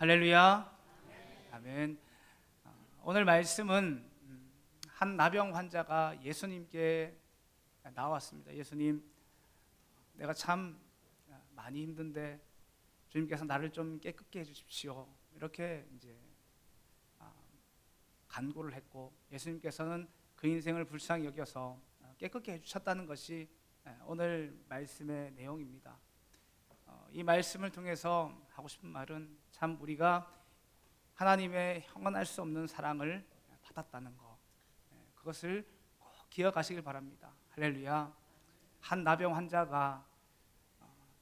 할렐루야. 아멘. 오늘 말씀은 한 나병 환자가 예수님께 나왔습니다. 예수님, 내가 참 많이 힘든데 주님께서 나를 좀 깨끗게 해주십시오. 이렇게 이제 간구를 했고, 예수님께서는 그 인생을 불쌍히 여겨서 깨끗게 해주셨다는 것이 오늘 말씀의 내용입니다. 이 말씀을 통해서 하고 싶은 말은 참 우리가 하나님의 형언할 수 없는 사랑을 받았다는 것, 그것을 꼭 기억하시길 바랍니다. 할렐루야. 한 나병 환자가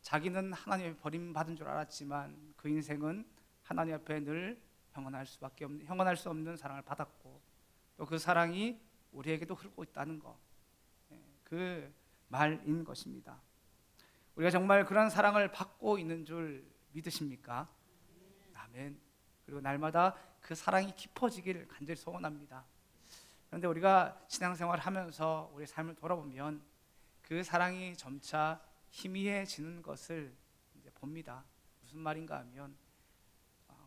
자기는 하나님의 버림받은 줄 알았지만 그 인생은 하나님 앞에 늘 형언할 수 없는 사랑을 받았고, 또 그 사랑이 우리에게도 흐르고 있다는 것, 그 말인 것입니다. 우리가 정말 그런 사랑을 받고 있는 줄 믿으십니까? 아멘. 그리고 날마다 그 사랑이 깊어지길 간절히 소원합니다. 그런데 우리가 신앙생활을 하면서 우리 삶을 돌아보면 그 사랑이 점차 희미해지는 것을 이제 봅니다. 무슨 말인가 하면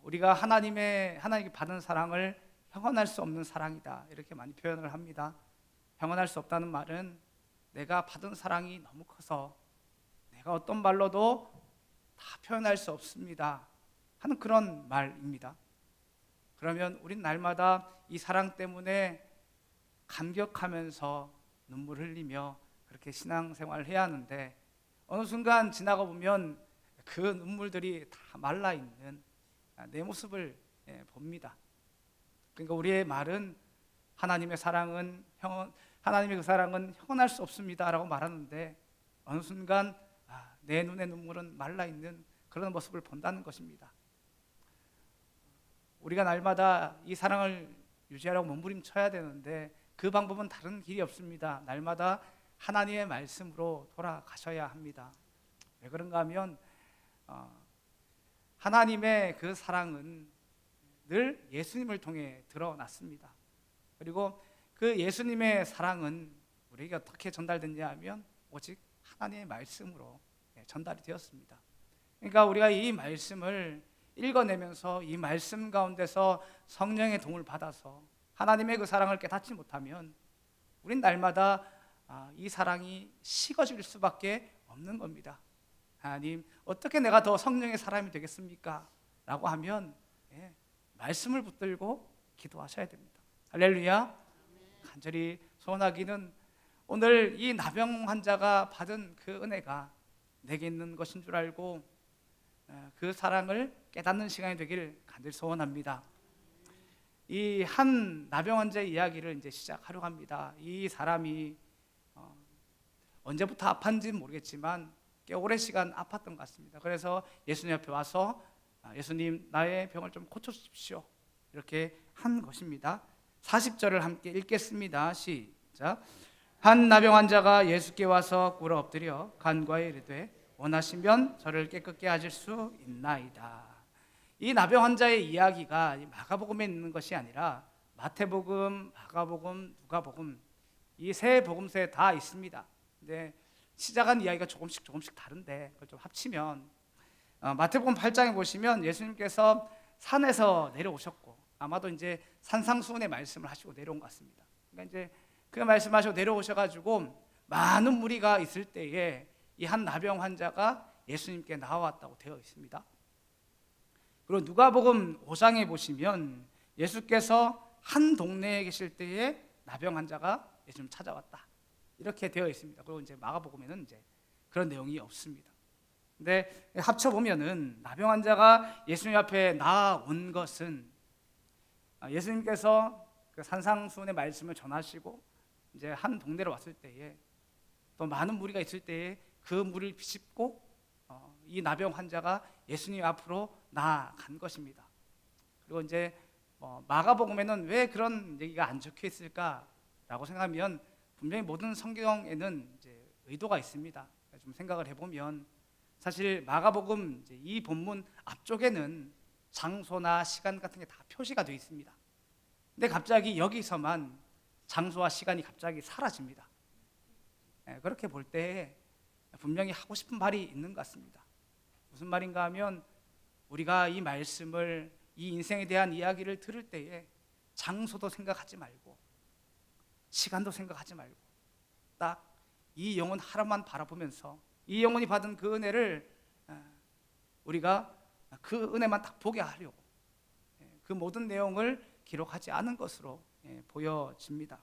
우리가 하나님께 받은 사랑을 형언할 수 없는 사랑이다, 이렇게 많이 표현을 합니다. 형언할 수 없다는 말은 내가 받은 사랑이 너무 커서 내가 어떤 말로도 다 표현할 수 없습니다 하는 그런 말입니다. 그러면 우린 날마다 이 사랑 때문에 감격하면서 눈물 흘리며 그렇게 신앙생활을 해야 하는데, 어느 순간 지나가 보면 그 눈물들이 다 말라있는 내 모습을 봅니다. 그러니까 우리의 말은 하나님의 그 사랑은 형언할 수 없습니다 라고 말하는데, 어느 순간 내 눈의 눈물은 말라있는 그런 모습을 본다는 것입니다. 우리가 날마다 이 사랑을 유지하려고 몸부림쳐야 되는데 그 방법은 다른 길이 없습니다. 날마다 하나님의 말씀으로 돌아가셔야 합니다. 왜 그런가 하면 하나님의 그 사랑은 늘 예수님을 통해 드러났습니다. 그리고 그 예수님의 사랑은 우리에게 어떻게 전달됐냐 하면 오직 하나님의 말씀으로 전달이 되었습니다. 그러니까 우리가 이 말씀을 읽어내면서 이 말씀 가운데서 성령의 도움을 받아서 하나님의 그 사랑을 깨닫지 못하면 우린 날마다 이 사랑이 식어질 수밖에 없는 겁니다. 하나님, 어떻게 내가 더 성령의 사람이 되겠습니까? 라고 하면 말씀을 붙들고 기도하셔야 됩니다. 할렐루야. 간절히 소원하기는 오늘 이 나병 환자가 받은 그 은혜가 내게 있는 것인 줄 알고 그 사랑을 깨닫는 시간이 되기를 간절히 소원합니다. 이 한 나병 환자의 이야기를 이제 시작하려고 합니다. 이 사람이 언제부터 아팠는지는 모르겠지만 꽤 오랜 시간 아팠던 것 같습니다. 그래서 예수님 앞에 와서 예수님, 나의 병을 좀 고쳐주십시오, 이렇게 한 것입니다. 40절을 함께 읽겠습니다. 시작. 한 나병 환자가 예수께 와서 꿇어 엎드려 간구하여 이르되 원하시면 저를 깨끗게 하실 수 있나이다. 이 나병 환자의 이야기가 마가복음에 있는 것이 아니라 마태복음, 마가복음, 누가복음, 이 세 복음서에 다 있습니다. 근데 시작한 이야기가 조금씩 다른데 그걸 좀 합치면 마태복음 8장에 보시면 예수님께서 산에서 내려오셨고, 아마도 이제 산상수훈의 말씀을 하시고 내려온 것 같습니다. 그러니까 이제 그 말씀하시고 내려오셔가지고 많은 무리가 있을 때에 이 한 나병 환자가 예수님께 나와왔다고 되어 있습니다. 그리고 누가복음 5장에 보시면 예수께서 한 동네에 계실 때에 나병 환자가 예수님 찾아왔다, 이렇게 되어 있습니다. 그리고 이제 마가복음에는 이제 그런 내용이 없습니다. 근데 합쳐 보면은 나병 환자가 예수님 앞에 나온 것은 예수님께서 그 산상수훈의 말씀을 전하시고 이제 한 동네로 왔을 때에 또 많은 무리가 있을 때에 그 무리를 비집고 이 나병 환자가 예수님 앞으로 나아간 것입니다. 그리고 이제 마가복음에는 왜 그런 얘기가 안 적혀 있을까라고 생각하면 분명히 모든 성경에는 이제 의도가 있습니다. 좀 생각을 해보면 사실 마가복음 이제 이 본문 앞쪽에는 장소나 시간 같은 게 다 표시가 되어 있습니다. 근데 갑자기 여기서만 장소와 시간이 갑자기 사라집니다. 그렇게 볼 때 분명히 하고 싶은 말이 있는 것 같습니다. 무슨 말인가 하면 우리가 이 말씀을, 이 인생에 대한 이야기를 들을 때에 장소도 생각하지 말고 시간도 생각하지 말고 딱 이 영혼 하나만 바라보면서 이 영혼이 받은 그 은혜를 우리가 그 은혜만 딱 보게 하려고 그 모든 내용을 기록하지 않은 것으로 보여집니다.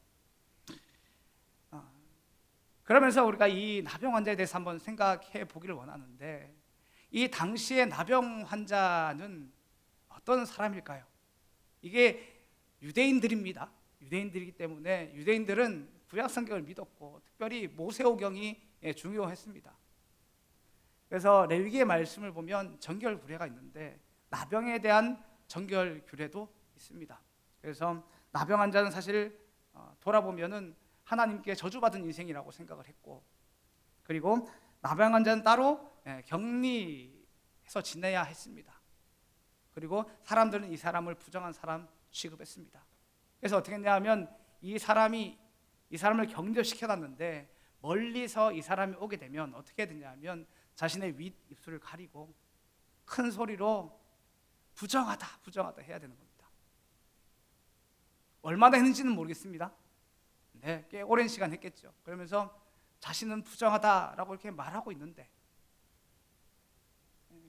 그러면서 우리가 이 나병 환자에 대해서 한번 생각해 보기를 원하는데, 이 당시의 나병 환자는 어떤 사람일까요? 이게 유대인들입니다. 유대인들이기 때문에 유대인들은 구약 성경을 믿었고 특별히 모세오경이 중요했습니다. 그래서 레위기의 말씀을 보면 정결규례가 있는데 나병에 대한 정결규례도 있습니다. 그래서 나병 환자는 사실 돌아보면은 하나님께 저주받은 인생이라고 생각을 했고, 그리고 나병 환자는 따로 격리해서 지내야 했습니다. 그리고 사람들은 이 사람을 부정한 사람 취급했습니다. 그래서 어떻게 했냐면 이 사람을 격려시켜놨는데 멀리서 이 사람이 오게 되면 어떻게 되냐면 자신의 윗 입술을 가리고 큰 소리로 부정하다 부정하다 해야 되는 겁니다. 얼마나 했는지는 모르겠습니다. 네, 꽤 오랜 시간 했겠죠. 그러면서 자신은 부정하다라고 이렇게 말하고 있는데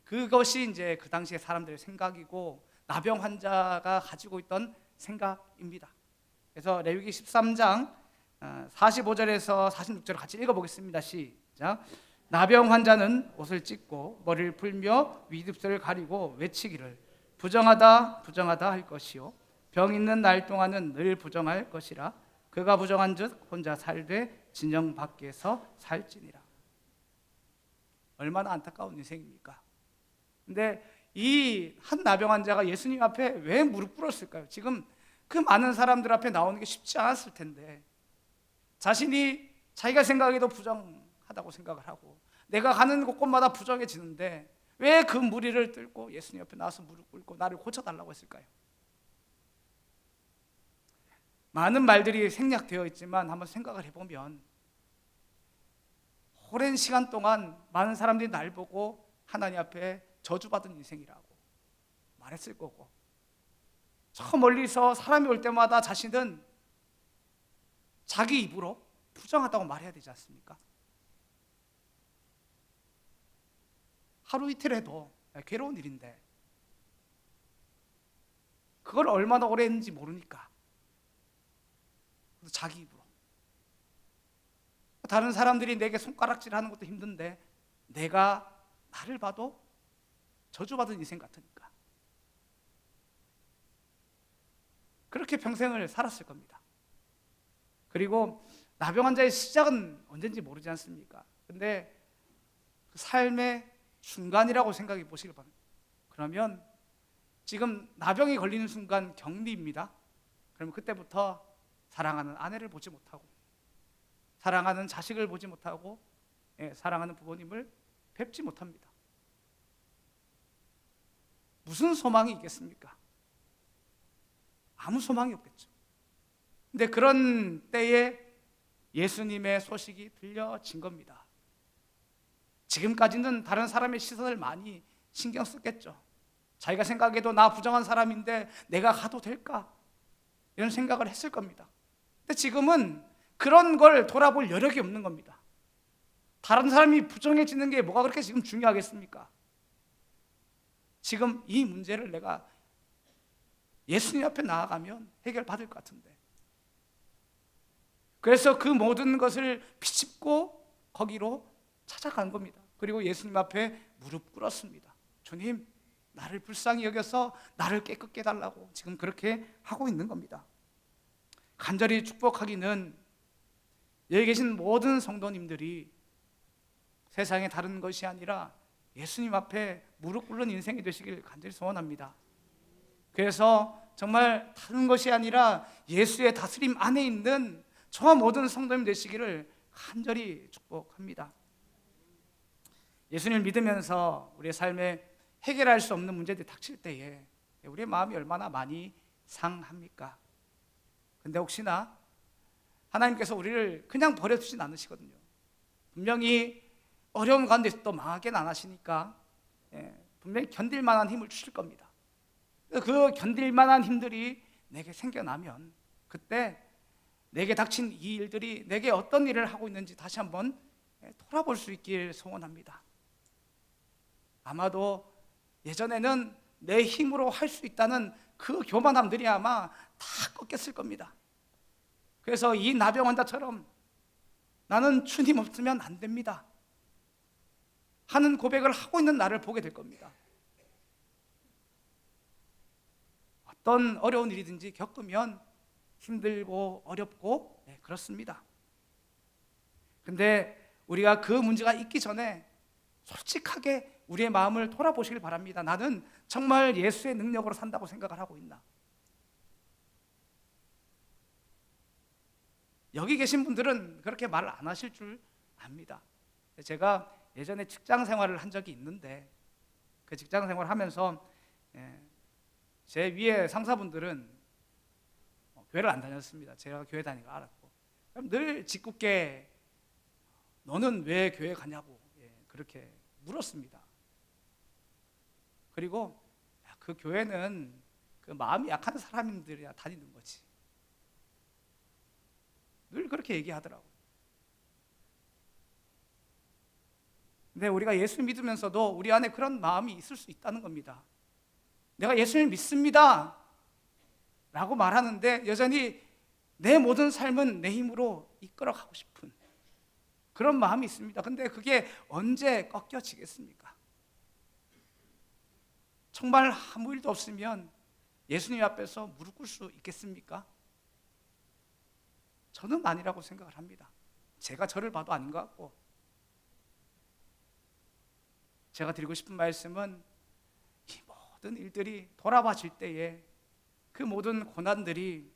그것이 이제 그 당시의 사람들의 생각이고 나병 환자가 가지고 있던 생각입니다. 그래서 레위기 13장 45절에서 46절을 같이 읽어보겠습니다. 시작. 나병 환자는 옷을 찢고 머리를 풀며 윗입술을 가리고 외치기를 부정하다 부정하다 할 것이요 병 있는 날 동안은 늘 부정할 것이라 그가 부정한즉 혼자 살되 진영 밖에서 살지니라. 얼마나 안타까운 인생입니까? 근데 이 한 나병 환자가 예수님 앞에 왜 무릎 꿇었을까요? 지금 그 많은 사람들 앞에 나오는 게 쉽지 않았을 텐데 자기가 생각해도 부정하다고 생각을 하고 내가 가는 곳곳마다 부정해지는데 왜 그 무리를 뚫고 예수님 옆에 나와서 무릎 꿇고 나를 고쳐달라고 했을까요? 많은 말들이 생략되어 있지만 한번 생각을 해보면 오랜 시간 동안 많은 사람들이 날 보고 하나님 앞에 저주받은 인생이라고 말했을 거고, 저 멀리서 사람이 올 때마다 자신은 자기 입으로 부정하다고 말해야 되지 않습니까? 하루 이틀 해도 괴로운 일인데 그걸 얼마나 오래 했는지 모르니까 자기 입으로. 다른 사람들이 내게 손가락질하는 것도 힘든데 내가 나를 봐도 저주받은 인생 같으니까 그렇게 평생을 살았을 겁니다. 그리고 나병 환자의 시작은 언젠지 모르지 않습니까? 근데 그 삶의 순간이라고 생각해 보시길 바랍니다. 그러면 지금 나병이 걸리는 순간 격리입니다. 그러면 그때부터 사랑하는 아내를 보지 못하고 사랑하는 자식을 보지 못하고 사랑하는 부모님을 뵙지 못합니다. 무슨 소망이 있겠습니까? 아무 소망이 없겠죠. 근데 그런 때에 예수님의 소식이 들려진 겁니다. 지금까지는 다른 사람의 시선을 많이 신경 썼겠죠. 자기가 생각해도 나 부정한 사람인데 내가 가도 될까? 이런 생각을 했을 겁니다. 근데 지금은 그런 걸 돌아볼 여력이 없는 겁니다. 다른 사람이 부정해지는 게 뭐가 그렇게 지금 중요하겠습니까? 지금 이 문제를 내가 예수님 앞에 나아가면 해결받을 것 같은데. 그래서 그 모든 것을 비집고 거기로 찾아간 겁니다. 그리고 예수님 앞에 무릎 꿇었습니다. 주님, 나를 불쌍히 여겨서 나를 깨끗게 해달라고 지금 그렇게 하고 있는 겁니다. 간절히 축복하기는 여기 계신 모든 성도님들이 세상에 다른 것이 아니라 예수님 앞에 무릎 꿇는 인생이 되시길 간절히 소원합니다. 그래서 정말 다른 것이 아니라 예수의 다스림 안에 있는 저와 모든 성도님 되시기를 간절히 축복합니다. 예수님을 믿으면서 우리의 삶에 해결할 수 없는 문제들이 닥칠 때에 우리의 마음이 얼마나 많이 상합니까? 근데 혹시나 하나님께서 우리를 그냥 버려두진 않으시거든요. 분명히 어려운 가운데서 또 망하게는 안 하시니까 분명히 견딜 만한 힘을 주실 겁니다. 그 견딜 만한 힘들이 내게 생겨나면 그때 내게 닥친 이 일들이 내게 어떤 일을 하고 있는지 다시 한번 돌아볼 수 있길 소원합니다. 아마도 예전에는 내 힘으로 할 수 있다는 그 교만함들이 아마 다 꺾였을 겁니다. 그래서 이 나병 환자처럼 나는 주님 없으면 안 됩니다 하는 고백을 하고 있는 나를 보게 될 겁니다. 어떤 어려운 일이든지 겪으면 힘들고 어렵고 그렇습니다. 근데 우리가 그 문제가 있기 전에 솔직하게 우리의 마음을 돌아보시길 바랍니다. 나는 정말 예수의 능력으로 산다고 생각을 하고 있나? 여기 계신 분들은 그렇게 말을 안 하실 줄 압니다. 제가 예전에 직장 생활을 한 적이 있는데 그 직장 생활을 하면서 제 위에 상사분들은 교회를 안 다녔습니다. 제가 교회 다니는 거 알았고 그럼 늘 짓궂게 너는 왜 교회 가냐고 그렇게 물었습니다. 그리고 그 교회는 그 마음이 약한 사람들이 다니는 거지. 늘 그렇게 얘기하더라고요. 근데 우리가 예수 믿으면서도 우리 안에 그런 마음이 있을 수 있다는 겁니다. 내가 예수를 믿습니다 라고 말하는데 여전히 내 모든 삶은 내 힘으로 이끌어가고 싶은 그런 마음이 있습니다. 근데 그게 언제 꺾여지겠습니까? 정말 아무 일도 없으면 예수님 앞에서 무릎 꿇을 수 있겠습니까? 저는 아니라고 생각을 합니다. 제가 저를 봐도 아닌 것 같고 제가 드리고 싶은 말씀은 이 모든 일들이 돌아봐질 때에 그 모든 고난들이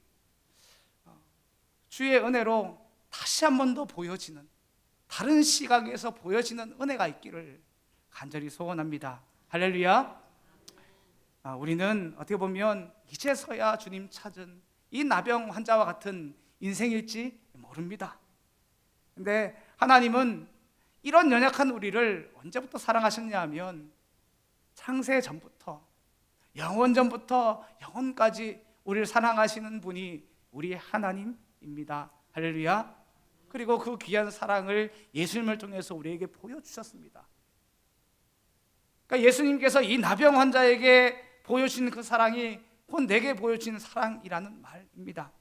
주의 은혜로 다시 한 번 더 보여지는 다른 시각에서 보여지는 은혜가 있기를 간절히 소원합니다. 할렐루야. 우리는 어떻게 보면 이제서야 주님 찾은 이 나병 환자와 같은 인생일지 모릅니다. 근데 하나님은 이런 연약한 우리를 언제부터 사랑하셨냐 하면 창세 전부터 영원 전부터 영원까지 우리를 사랑하시는 분이 우리 하나님입니다. 할렐루야. 그리고 그 귀한 사랑을 예수님을 통해서 우리에게 보여주셨습니다. 그러니까 예수님께서 이 나병 환자에게 보여주신 그 사랑이 곧 내게 보여주신 사랑이라는 말입니다.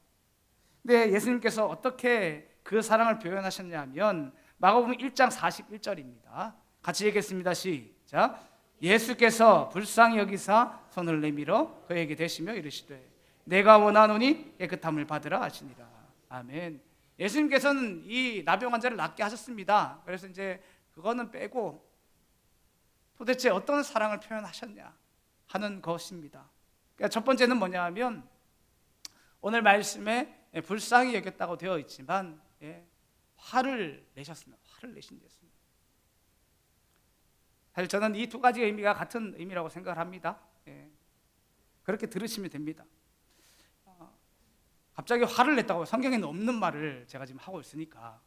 근데 예수님께서 어떻게 그 사랑을 표현하셨냐면 마가복음 1장 41절입니다. 같이 읽겠습니다. 시작. 예수께서 불쌍히 여기사 손을 내밀어 그에게 대시며 이르시되 내가 원하노니 깨끗함을 받으라 하시니라. 아멘. 예수님께서는 이 나병 환자를 낫게 하셨습니다. 그래서 이제 그거는 빼고 도대체 어떤 사랑을 표현하셨냐 하는 것입니다. 그러니까 첫 번째는 뭐냐 하면 오늘 말씀에 불쌍히 여겼다고 되어 있지만 화를 내셨습니다. 화를 내신 됐습니다. 사실 저는 이 두 가지 의미가 같은 의미라고 생각을 합니다. 그렇게 들으시면 됩니다. 갑자기 화를 냈다고 성경에는 없는 말을 제가 지금 하고 있으니까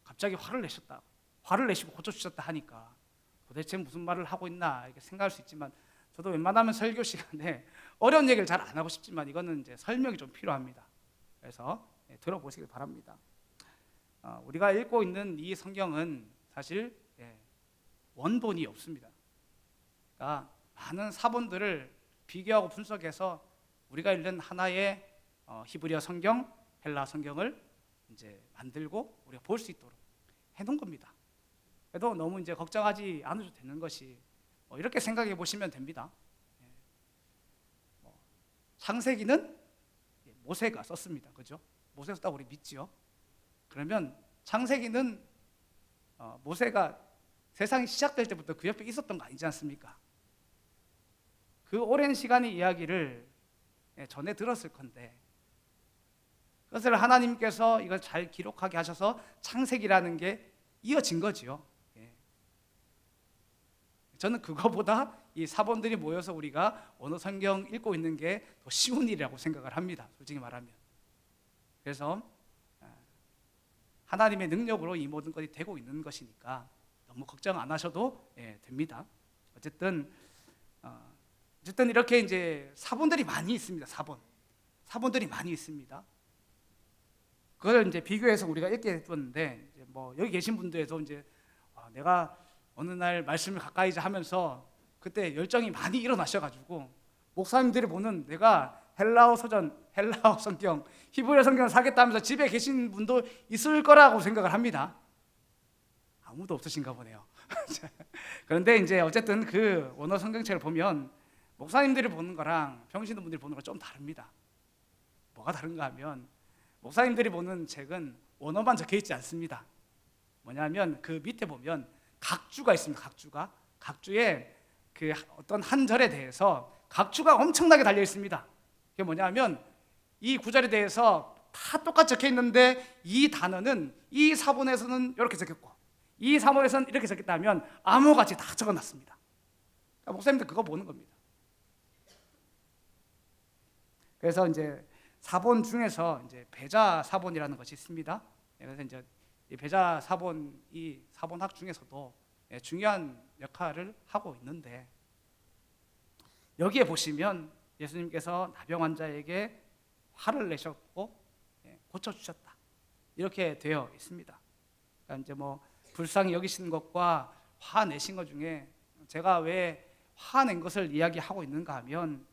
갑자기 화를 내셨다, 화를 내시고 고쳐주셨다 하니까 도대체 무슨 말을 하고 있나 이렇게 생각할 수 있지만 저도 웬만하면 설교 시간에 어려운 얘기를 잘 안 하고 싶지만 이거는 이제 설명이 좀 필요합니다. 그래서 들어보시길 바랍니다. 우리가 읽고 있는 이 성경은 사실 원본이 없습니다. 그러니까 많은 사본들을 비교하고 분석해서 우리가 읽는 하나의 히브리어 성경, 헬라 성경을 이제 만들고 우리가 볼 수 있도록 해놓은 겁니다. 그래도 너무 이제 걱정하지 않으셔도 되는 것이 이렇게 생각해 보시면 됩니다. 창세기는 모세가 썼습니다. 그죠? 모세가 썼다고 우리 믿지요. 그러면 창세기는 모세가 세상이 시작될 때부터 그 옆에 있었던 거 아니지 않습니까? 그 오랜 시간의 이야기를 전해 들었을 건데 그것을 하나님께서 이걸 잘 기록하게 하셔서 창세기라는 게 이어진 거지요. 저는 그거보다 이 사본들이 모여서 우리가 어느 성경 읽고 있는 게 더 쉬운 일이라고 생각을 합니다. 솔직히 말하면. 그래서 하나님의 능력으로 이 모든 것이 되고 있는 것이니까 너무 걱정 안 하셔도 됩니다. 어쨌든 어쨌든 이렇게 이제 사본들이 많이 있습니다. 사본들이 많이 있습니다. 그걸 이제 비교해서 우리가 읽게 됐는데, 이제 뭐 여기 계신 분들에도 이제 내가 어느 날 말씀을 가까이 하면서 그때 열정이 많이 일어나셔가지고 목사님들이 보는 내가 헬라어 서전, 헬라어 성경, 히브리어 성경을 사겠다면서 집에 계신 분도 있을 거라고 생각을 합니다. 아무도 없으신가 보네요. 그런데 이제 어쨌든 그 원어 성경책을 보면 목사님들이 보는 거랑 병신도 분들이 보는 거 좀 다릅니다. 뭐가 다른가 하면 목사님들이 보는 책은 원어만 적혀 있지 않습니다. 뭐냐면 그 밑에 보면 각주가 있습니다. 각주에 그 어떤 한 절에 대해서 각주가 엄청나게 달려 있습니다. 그게 뭐냐면 이 구절에 대해서 다 똑같이 적혀 있는데 이 단어는 이 사본에서는 이렇게 적혔고 이 사본에서는 이렇게 적혔다면 암호같이 다 적어놨습니다. 그러니까 목사님들 그거 보는 겁니다. 그래서 이제 사본 중에서 이제 배자 사본이라는 것이 있습니다. 그래서 이제 이 배자 사본, 이 사본학 중에서도 중요한 역할을 하고 있는데, 여기에 보시면 예수님께서 나병 환자에게 화를 내셨고 고쳐주셨다 이렇게 되어 있습니다. 그러니까 이제 뭐 불쌍히 여기신 것과 화내신 것 중에 제가 왜 화낸 것을 이야기하고 있는가 하면,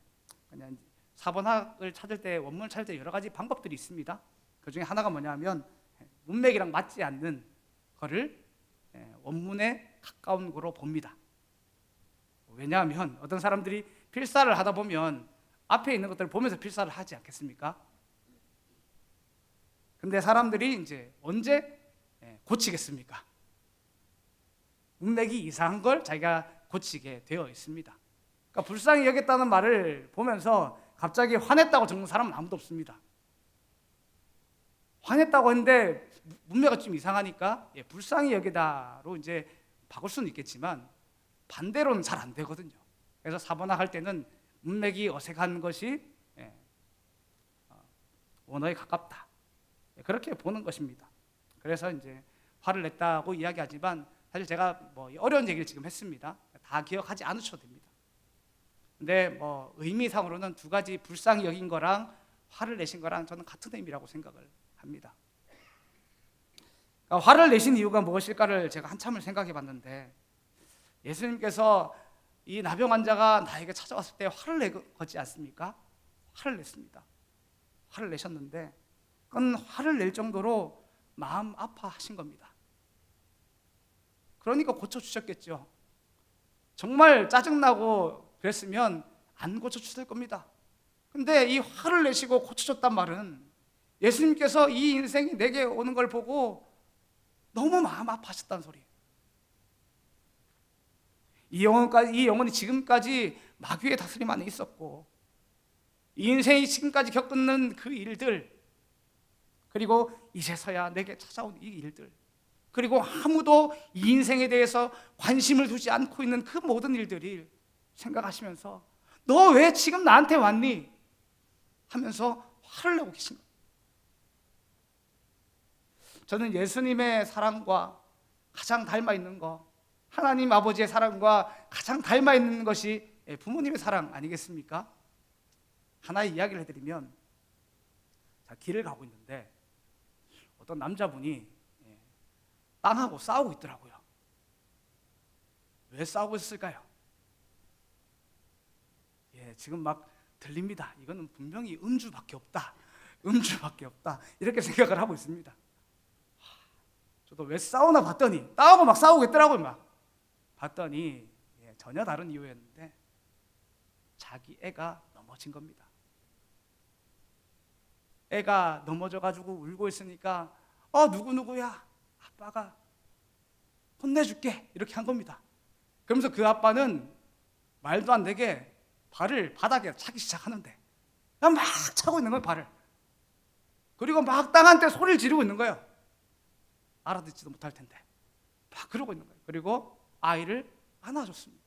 그냥 사본학을 찾을 때, 원문을 찾을 때 여러 가지 방법들이 있습니다. 그 중에 하나가 뭐냐면 문맥이랑 맞지 않는 거를 원문에 가까운 거로 봅니다. 왜냐하면 어떤 사람들이 필사를 하다 보면 앞에 있는 것들을 보면서 필사를 하지 않겠습니까? 근데 사람들이 이제 언제 고치겠습니까? 문맥이 이상한 걸 자기가 고치게 되어 있습니다. 그러니까 불쌍히 여겼다는 말을 보면서 갑자기 화냈다고 적는 사람은 아무도 없습니다. 화냈다고 했는데 문맥이 좀 이상하니까 불쌍히 여기다로 이제 바꿀 수는 있겠지만 반대로는 잘 안 되거든요. 그래서 사본학 할 때는 문맥이 어색한 것이 원어에 가깝다, 그렇게 보는 것입니다. 그래서 이제 화를 냈다고 이야기하지만 사실 제가 뭐 어려운 얘기를 지금 했습니다. 다 기억하지 않으셔도 됩니다. 근데 뭐 의미상으로는 두 가지, 불쌍히 여긴 거랑 화를 내신 거랑 저는 같은 의미라고 생각을 합니다. 그러니까 화를 내신 이유가 무엇일까를 제가 한참을 생각해 봤는데, 예수님께서 이 나병 환자가 나에게 찾아왔을 때 화를 내지 않습니까? 화를 냈습니다. 화를 내셨는데 그건 화를 낼 정도로 마음 아파하신 겁니다. 그러니까 고쳐주셨겠죠. 정말 짜증나고 그랬으면 안 고쳐주실 겁니다. 근데 이 화를 내시고 고쳐줬단 말은 예수님께서 이 인생이 내게 오는 걸 보고 너무 마음 아파하셨다는 소리예요. 이 영혼이 지금까지 마귀의 다스림 안에 있었고, 이 인생이 지금까지 겪는 그 일들, 그리고 이제서야 내게 찾아온 이 일들, 그리고 아무도 이 인생에 대해서 관심을 두지 않고 있는 그 모든 일들이 생각하시면서 너 왜 지금 나한테 왔니? 하면서 화를 내고 계신 거예요. 저는 예수님의 사랑과 가장 닮아 있는 거, 하나님 아버지의 사랑과 가장 닮아 있는 것이 부모님의 사랑 아니겠습니까? 하나의 이야기를 해드리면, 길을 가고 있는데 어떤 남자분이 땅하고 싸우고 있더라고요. 왜 싸우고 있을까요? 지금 막 들립니다. 이거는 분명히 음주밖에 없다. 이렇게 생각을 하고 있습니다. 저도 왜 싸우나 봤더니 싸우고 막 싸우고 있더라고요. 막 봤더니 전혀 다른 이유였는데 자기 애가 넘어진 겁니다. 애가 넘어져가지고 울고 있으니까 누구야? 아빠가 혼내줄게, 이렇게 한 겁니다. 그러면서 그 아빠는 말도 안 되게 발을 바닥에 차기 시작하는데 막 차고 있는 거예요, 발을. 그리고 막 땅한테 소리를 지르고 있는 거예요. 알아듣지도 못할 텐데 막 그러고 있는 거예요. 그리고 아이를 안아줬습니다.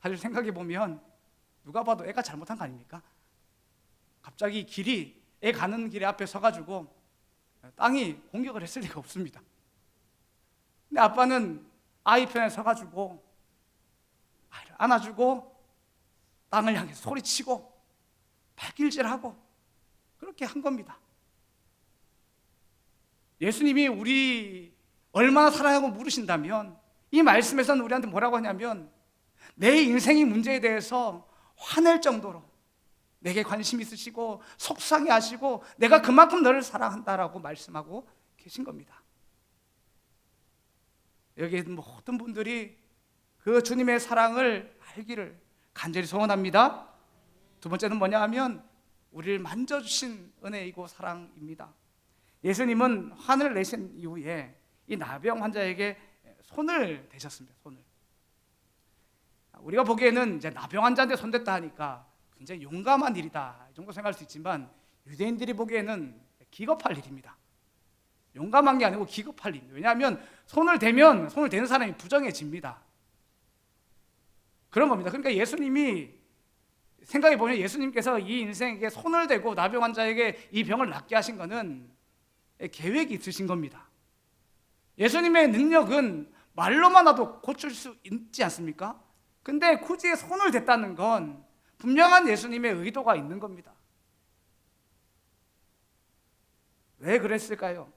사실 생각해 보면 누가 봐도 애가 잘못한 거 아닙니까? 갑자기 애 가는 길에 앞에 서가지고 땅이 공격을 했을 리가 없습니다. 근데 아빠는 아이 편에 서가지고 아이를 안아주고 땅을 향해 소리치고 발길질하고 그렇게 한 겁니다. 예수님이 우리 얼마나 사랑하고 물으신다면 이 말씀에서는 우리한테 뭐라고 하냐면 내 인생의 문제에 대해서 화낼 정도로 내게 관심 있으시고 속상해하시고 내가 그만큼 너를 사랑한다라고 말씀하고 계신 겁니다. 여기 모든 분들이 그 주님의 사랑을 알기를 간절히 소원합니다. 두 번째는 뭐냐 하면 우리를 만져주신 은혜이고 사랑입니다. 예수님은 환을 내신 이후에 이 나병 환자에게 손을 대셨습니다. 손을. 우리가 보기에는 이제 나병 환자한테 손댔다 하니까 굉장히 용감한 일이다 이 정도 생각할 수 있지만 유대인들이 보기에는 기겁할 일입니다. 용감한 게 아니고 기겁할 일입니다. 왜냐하면 손을 대면 손을 대는 사람이 부정해집니다. 그런 겁니다. 그러니까 예수님이 생각해 보면 예수님께서 이 인생에게 손을 대고 나병 환자에게 이 병을 낫게 하신 것은 계획이 있으신 겁니다. 예수님의 능력은 말로만 와도 고칠 수 있지 않습니까? 근데 굳이 손을 댔다는 건 분명한 예수님의 의도가 있는 겁니다. 왜 그랬을까요?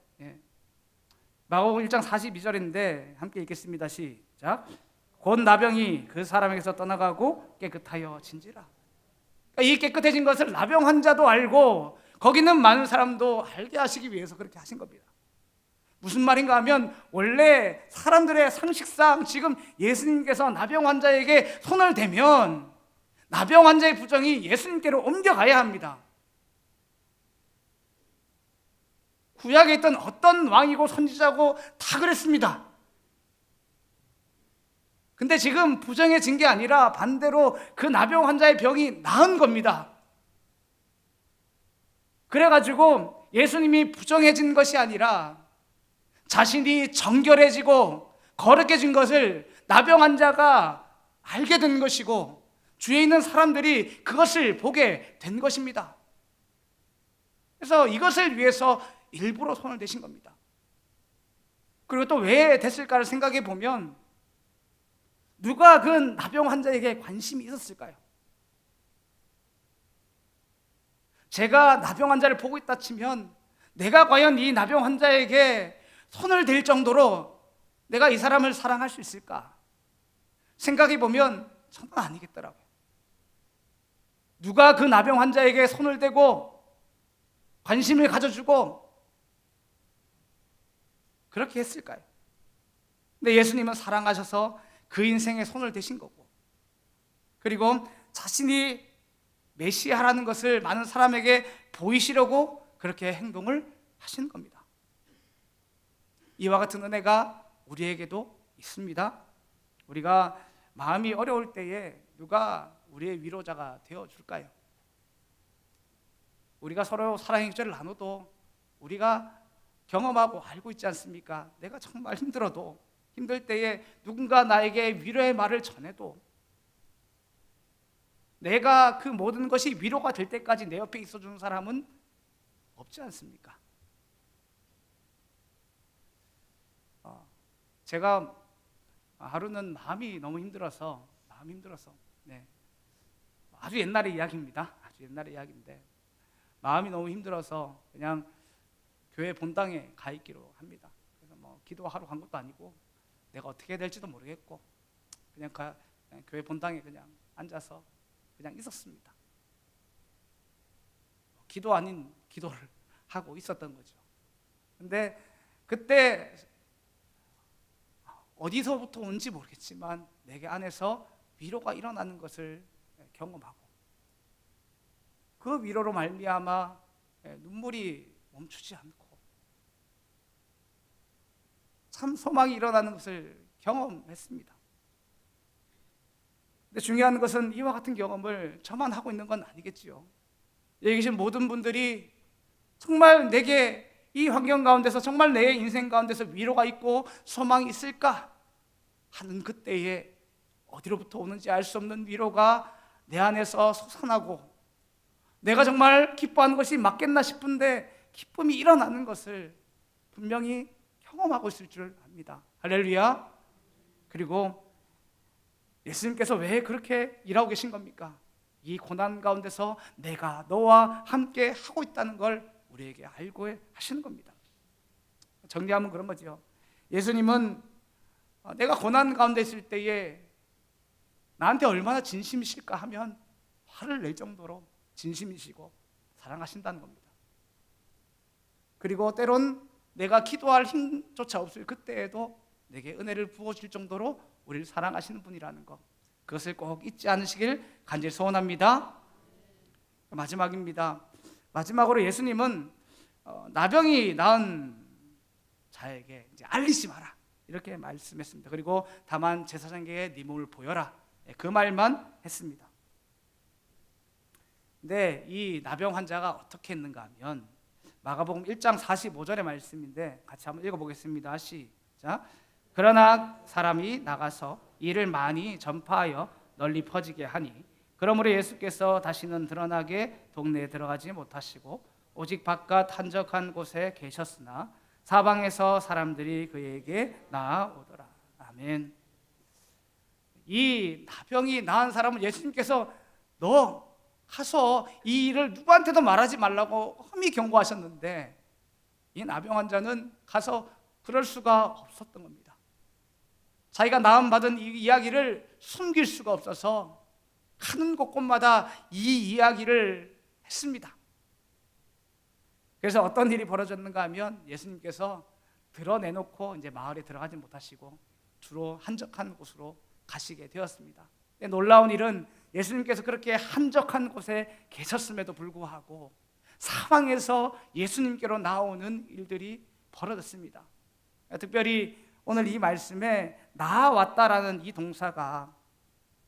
마가복음 1장 42절인데 함께 읽겠습니다. 시작. 곧 나병이 그 사람에게서 떠나가고 깨끗하여진지라. 이 깨끗해진 것을 나병 환자도 알고 거기는 많은 사람도 알게 하시기 위해서 그렇게 하신 겁니다. 무슨 말인가 하면 원래 사람들의 상식상 지금 예수님께서 나병 환자에게 손을 대면 나병 환자의 부정이 예수님께로 옮겨가야 합니다. 구약에 있던 어떤 왕이고 선지자고 다 그랬습니다. 근데 지금 부정해진 게 아니라 반대로 그 나병 환자의 병이 나은 겁니다. 그래가지고 예수님이 부정해진 것이 아니라 자신이 정결해지고 거룩해진 것을 나병 환자가 알게 된 것이고 주위에 있는 사람들이 그것을 보게 된 것입니다. 그래서 이것을 위해서 일부러 손을 대신 겁니다. 그리고 또 왜 됐을까를 생각해 보면 누가 그 나병 환자에게 관심이 있었을까요? 제가 나병 환자를 보고 있다 치면 내가 과연 이 나병 환자에게 손을 댈 정도로 내가 이 사람을 사랑할 수 있을까? 생각해 보면 정말 아니겠더라고요. 누가 그 나병 환자에게 손을 대고 관심을 가져주고 그렇게 했을까요? 근데 예수님은 사랑하셔서 그 인생에 손을 대신 거고 그리고 자신이 메시아라는 것을 많은 사람에게 보이시려고 그렇게 행동을 하시는 겁니다. 이와 같은 은혜가 우리에게도 있습니다. 우리가 마음이 어려울 때에 누가 우리의 위로자가 되어줄까요? 우리가 서로 사랑의 기절을 나눠도 우리가 경험하고 알고 있지 않습니까? 내가 정말 힘들어도 힘들 때에 누군가 나에게 위로의 말을 전해도 내가 그 모든 것이 위로가 될 때까지 내 옆에 있어주는 사람은 없지 않습니까? 제가 하루는 마음이 너무 힘들어서 아주 옛날의 이야기입니다. 아주 옛날의 이야기인데 마음이 너무 힘들어서 그냥 교회 본당에 가 있기로 합니다. 그래서 뭐 기도하러 간 것도 아니고 내가 어떻게 해야 될지도 모르겠고 그냥 교회 본당에 그냥 앉아서 그냥 있었습니다. 기도 아닌 기도를 하고 있었던 거죠. 근데 그때 어디서부터 온지 모르겠지만 내게 안에서 위로가 일어나는 것을 경험하고 그 위로로 말미암아 눈물이 멈추지 않고 참 소망이 일어나는 것을 경험했습니다. 근데 중요한 것은 이와 같은 경험을 저만 하고 있는 건 아니겠지요. 여기 계신 모든 분들이 정말 내게 이 환경 가운데서 정말 내 인생 가운데서 위로가 있고 소망이 있을까 하는 그때에 어디로부터 오는지 알 수 없는 위로가 내 안에서 솟아나고 내가 정말 기뻐하는 것이 맞겠나 싶은데 기쁨이 일어나는 것을 분명히 경험하고 있을 줄 압니다. 할렐루야. 그리고 예수님께서 왜 그렇게 일하고 계신 겁니까? 이 고난 가운데서 내가 너와 함께 하고 있다는 걸 우리에게 알고 하시는 겁니다. 정리하면 그런 거죠. 예수님은 내가 고난 가운데 있을 때에 나한테 얼마나 진심이실까 하면 화를 낼 정도로 진심이시고 사랑하신다는 겁니다. 그리고 때론 내가 기도할 힘조차 없을 그때에도 내게 은혜를 부어줄 정도로 우리를 사랑하시는 분이라는 것, 그것을 꼭 잊지 않으시길 간절히 소원합니다. 마지막입니다. 마지막으로 예수님은 나병이 나은 자에게 이제 알리지 마라 이렇게 말씀했습니다. 그리고 다만 제사장에게 네 몸을 보여라, 그 말만 했습니다. 근데 이 나병 환자가 어떻게 했는가 하면 마가복음 1장 45절의 말씀인데 같이 한번 읽어보겠습니다. 시작. 그러나 사람이 나가서 이를 많이 전파하여 널리 퍼지게 하니 그러므로 예수께서 다시는 드러나게 동네에 들어가지 못하시고 오직 바깥 한적한 곳에 계셨으나 사방에서 사람들이 그에게 나아오더라. 아멘. 이 나병이 나은 사람은 예수님께서 너 가서 이 일을 누구한테도 말하지 말라고 험히 경고하셨는데 이 나병 환자는 가서 그럴 수가 없었던 겁니다. 자기가 나음받은 이 이야기를 숨길 수가 없어서 가는 곳곳마다 이 이야기를 했습니다. 그래서 어떤 일이 벌어졌는가 하면 예수님께서 드러내놓고 이제 마을에 들어가지 못하시고 주로 한적한 곳으로 가시게 되었습니다. 놀라운 일은 예수님께서 그렇게 한적한 곳에 계셨음에도 불구하고 사방에서 예수님께로 나오는 일들이 벌어졌습니다. 특별히 오늘 이 말씀에 나아왔다라는 이 동사가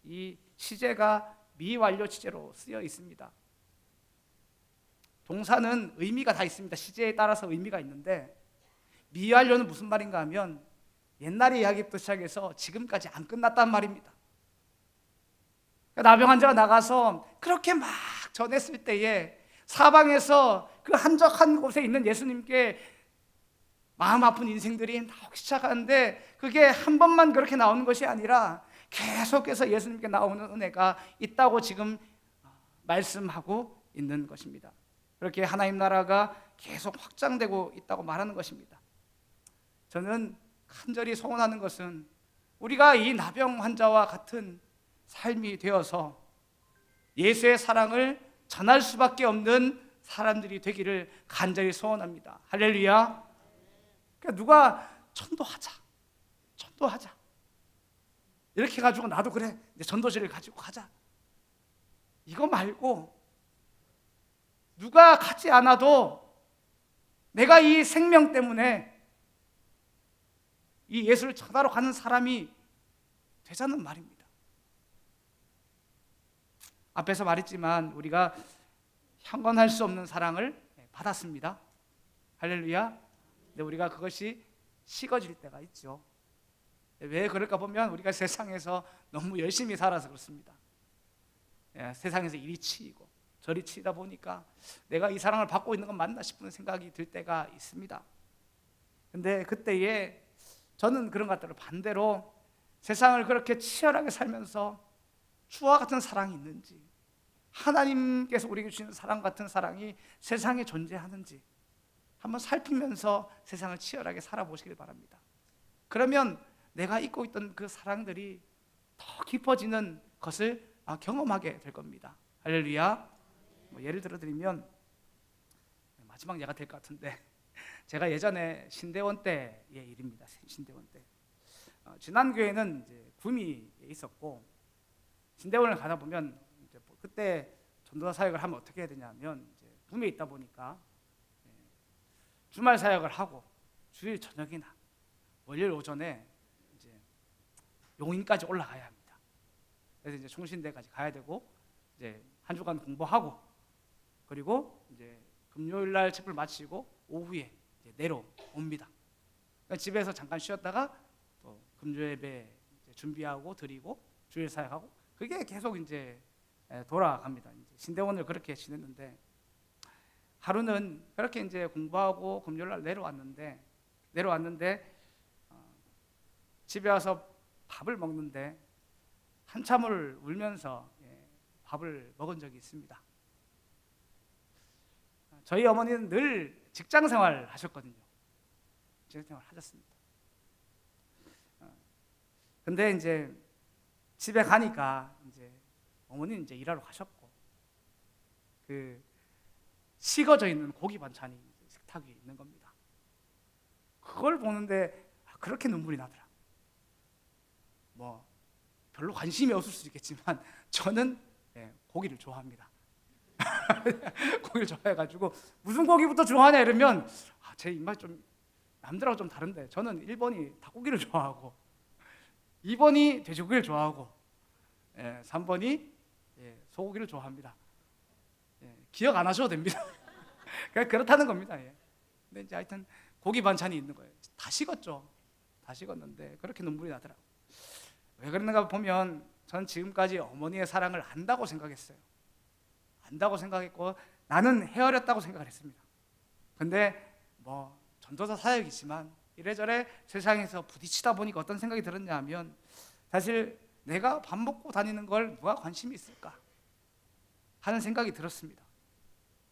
이 시제가 미완료 시제로 쓰여 있습니다. 동사는 의미가 다 있습니다. 시제에 따라서 의미가 있는데 미완료는 무슨 말인가 하면 옛날의 이야기부터 시작해서 지금까지 안 끝났단 말입니다. 나병 환자가 나가서 그렇게 막 전했을 때에 사방에서 그 한적한 곳에 있는 예수님께 마음 아픈 인생들이 나오기 시작하는데 그게 한 번만 그렇게 나오는 것이 아니라 계속해서 예수님께 나오는 은혜가 있다고 지금 말씀하고 있는 것입니다. 그렇게 하나님 나라가 계속 확장되고 있다고 말하는 것입니다. 저는 간절히 소원하는 것은 우리가 이 나병 환자와 같은 삶이 되어서 예수의 사랑을 전할 수밖에 없는 사람들이 되기를 간절히 소원합니다. 할렐루야. 그러니까 누가 전도하자 이렇게 해가지고 나도 그래 전도지를 가지고 가자 이거 말고 누가 가지 않아도 내가 이 생명 때문에 이 예수를 전하러 가는 사람이 되자는 말입니다. 앞에서 말했지만 우리가 형언할 수 없는 사랑을 받았습니다. 할렐루야. 근데 우리가 그것이 식어질 때가 있죠. 왜 그럴까 보면 우리가 세상에서 너무 열심히 살아서 그렇습니다. 세상에서 이리 치이고 저리 치다 보니까 내가 이 사랑을 받고 있는 건 맞나 싶은 생각이 들 때가 있습니다. 근데 그때에 저는 그런 것들을 반대로 세상을 그렇게 치열하게 살면서 주와 같은 사랑이 있는지, 하나님께서 우리에게 주시는 사랑 같은 사랑이 세상에 존재하는지 한번 살피면서 세상을 치열하게 살아보시길 바랍니다. 그러면 내가 잊고 있던 그 사랑들이 더 깊어지는 것을 경험하게 될 겁니다. 할렐루야. 예를 들어 드리면 마지막 예가 될 것 같은데 제가 예전에 신대원 때의 일입니다. 신대원 때 지난 교회는 이제 구미에 있었고 신대원을 가다 보면 이제 그때 전도사 사역을 하면 어떻게 해야 되냐면 이제 구미에 있다 보니까 주말 사역을 하고 주일 저녁이나 월요일 오전에 이제 용인까지 올라가야 합니다. 그래서 이제 총신대까지 가야 되고 이제 한 주간 공부하고 그리고 이제 금요일 날 집을 마치고 오후에 이제 내려옵니다. 그러니까 집에서 잠깐 쉬었다가 또 금요 예배 준비하고 드리고 주일 사역하고 그게 계속 이제 돌아갑니다. 이제 신대원을 그렇게 지냈는데 하루는 그렇게 이제 공부하고 금요일 날 내려왔는데 집에 와서 밥을 먹는데 한참을 울면서 밥을 먹은 적이 있습니다. 저희 어머니는 늘 직장 생활 하셨거든요. 직장 생활 하셨습니다. 근데 이제 집에 가니까 이제 어머니는 이제 일하러 가셨고, 그 식어져 있는 고기 반찬이 식탁 위에 있는 겁니다. 그걸 보는데 그렇게 눈물이 나더라. 뭐 별로 관심이 없을 수 있겠지만 저는 고기를 좋아합니다. 고기를 좋아해가지고 무슨 고기부터 좋아하냐 이러면 제 입맛 좀 남들하고 좀 다른데, 저는 1번이 닭고기를 좋아하고 2번이 돼지고기를 좋아하고 3번이 소고기를 좋아합니다. 기억 안 하셔도 됩니다. 그렇다는 겁니다. 근데 이제 하여튼 고기 반찬이 있는 거예요. 다 식었죠. 다 식었는데 그렇게 눈물이 나더라고요. 왜 그러는가 보면 전 지금까지 어머니의 사랑을 안다고 생각했어요. 안다고 생각했고 나는 헤아렸다고 생각을 했습니다. 근데 뭐 전도사 사역이지만 이래저래 세상에서 부딪히다 보니까 어떤 생각이 들었냐 하면, 사실 내가 밥 먹고 다니는 걸 누가 관심이 있을까 하는 생각이 들었습니다.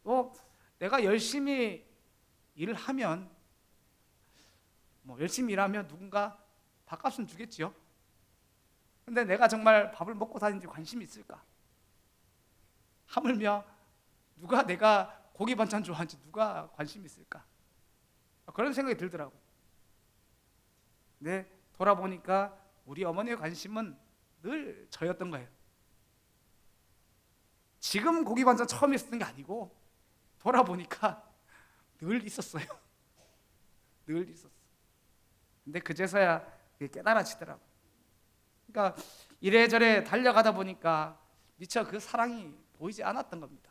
또 내가 열심히 일을 하면, 열심히 일하면 누군가 밥값은 주겠지요. 근데 내가 정말 밥을 먹고 다니는지 관심이 있을까? 하물며 누가 내가 고기 반찬 좋아하는지 누가 관심이 있을까? 그런 생각이 들더라고요. 근데 돌아보니까 우리 어머니의 관심은 늘 저였던 거예요. 지금 고기 반찬 처음 있었던 게 아니고 돌아보니까 늘 있었어요. 늘 있었어. 근데 그제서야 깨달아지더라고요. 그러니까 이래저래 달려가다 보니까 미처 그 사랑이 보이지 않았던 겁니다.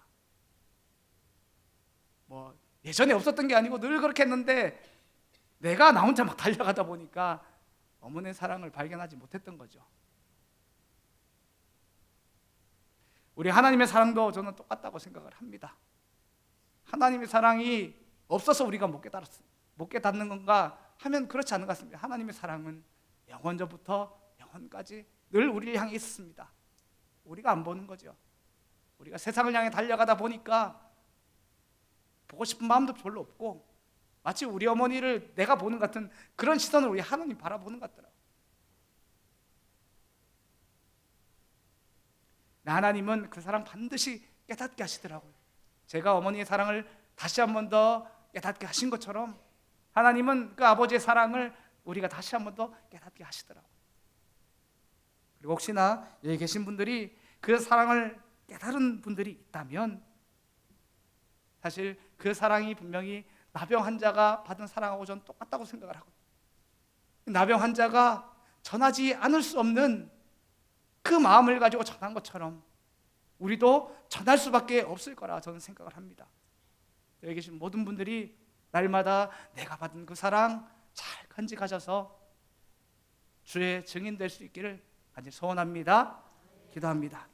예전에 없었던 게 아니고 늘 그렇게 했는데 내가 나 혼자 막 달려가다 보니까 어머니의 사랑을 발견하지 못했던 거죠. 우리 하나님의 사랑도 저는 똑같다고 생각을 합니다. 하나님의 사랑이 없어서 우리가 못 깨닫는 건가 하면 그렇지 않은 것 같습니다. 하나님의 사랑은 영원전부터 영원까지 늘 우리를 향해 있었습니다. 우리가 안 보는 거죠. 우리가 세상을 향해 달려가다 보니까 보고 싶은 마음도 별로 없고, 마치 우리 어머니를 내가 보는 것 같은 그런 시선으로 우리 하나님 바라보는 것 같더라고요. 하나님은 그 사랑 반드시 깨닫게 하시더라고요. 제가 어머니의 사랑을 다시 한 번 더 깨닫게 하신 것처럼 하나님은 그 아버지의 사랑을 우리가 다시 한 번 더 깨닫게 하시더라고요. 그리고 혹시나 여기 계신 분들이 그 사랑을 깨달은 분들이 있다면, 사실 그 사랑이 분명히 나병 환자가 받은 사랑하고 전 똑같다고 생각을 하고, 나병 환자가 전하지 않을 수 없는 그 마음을 가지고 전한 것처럼 우리도 전할 수밖에 없을 거라 저는 생각을 합니다. 여기 계신 모든 분들이 날마다 내가 받은 그 사랑 잘 간직하셔서 주의 증인 될 수 있기를 간절히 소원합니다. 기도합니다.